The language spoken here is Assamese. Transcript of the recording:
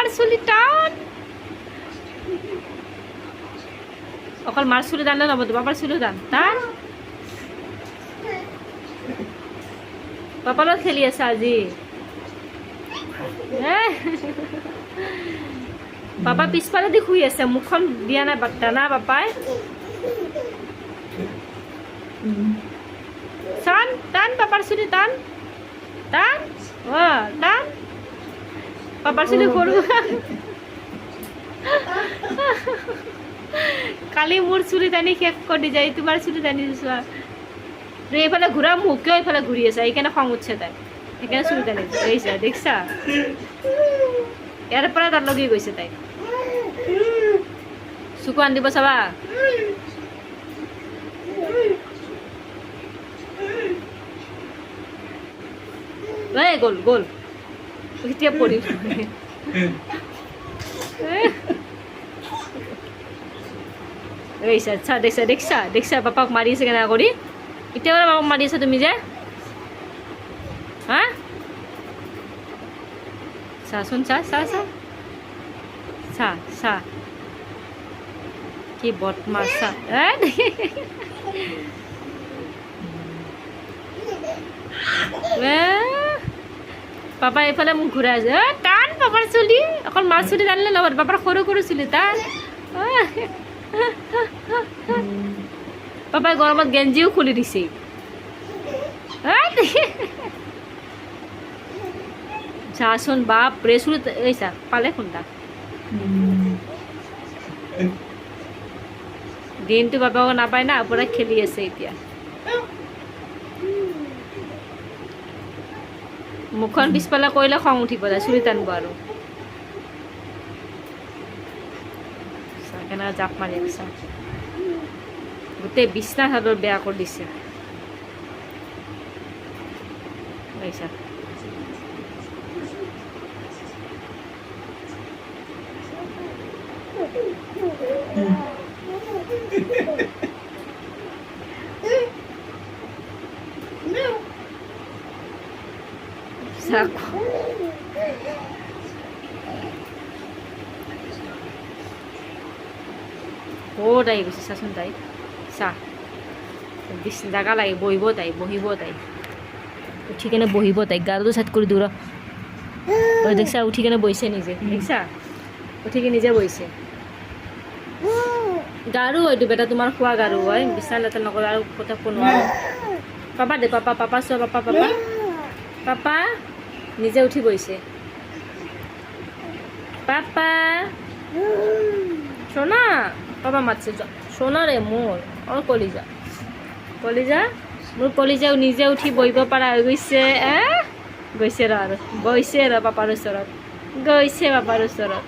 পাপাৰ চুলি টান অকল মাৰ চুলি টানলে নহ'ব পাপাৰ চুলি টান টান পাপাৰ লগত খেলি আছা আজি পাপা পিছফালে দি শুই আছে মুখখন দিয়া নাই দানা পাপাই টান টান পাপাৰ চুলি টান টান টান পাপাৰ চুলি সৰু কালি মোৰ চুলি টানি শেষ কৰি যায় তোমাৰ চুলি টানি চোৱা এইফালে ঘূৰা মুখ কিয় এইফালে ঘূৰি আছে সেইকাৰণে খং উঠছে তাই সেইকাৰণে চুলি টানি দেখিছা দেখিছা ইয়াৰ পৰা তাত লগি গৈছে তাই চকু আনি দিব চাবা গ'ল গ'ল এতিয়া পৰি আচ্ছা দেখছা দেখছা দেখছা পাপাক মাৰি আছে কেনেকুৱা কৰি এতিয়া পাপাক মাৰি আছা তুমি যে হা চাচোন চা চা চা চা চা কি বদমাছ চা পাপা এইফালে মোক ঘূৰাই আছে টান পাপাৰ চুলি অকল মাৰ চুলি টানিলে লগত পাপাৰ সৰু সৰু চুলি টান পাপাই গৰমত গেঞ্জিও খুলি দিছে চাচোন বাপ ৰে চুলি এই চা পালে খুন্দা দিনটো বাপাক নাপায় না পুৰা খেলি আছে এতিয়া মুখখন পিছফালে কৰিলে খং উঠিব যায় চুলি টানিব আৰু কেনেকৈ জাপ মাৰি দিছা গোটেই বিছনা চাদৰ বেয়া কৰি দিছে পইচা ক'ত আহি গৈছে চাচোন তাই চা জাগা লাগে বহিব তাই উঠি কেনে বহিব তাই গাটো চাইড কৰি দূৰ দেখছা উঠি কেনে বহিছে নিজে দেখছা উঠি কেনে নিজে বহিছে গাৰু হয়তো বেটা তোমাৰ খোৱা গাৰু হয় বিছনা লেতেৰা নকৰা আৰু কথা নোৱাৰো পাপা দে পাপা পাপা চোৱা পাপা পাপা পাপা নিজে উঠি বহিছে পাপা সোনা পাপা মাতছে সোনা ৰে মোৰ কলিজা কলিজা মোৰ কলিজাও নিজে উঠি বহিব পৰা হৈ গৈছে গৈছে ৰ আৰু বহিছে ৰ পাপাৰ ওচৰত গৈছে পাপাৰ ওচৰত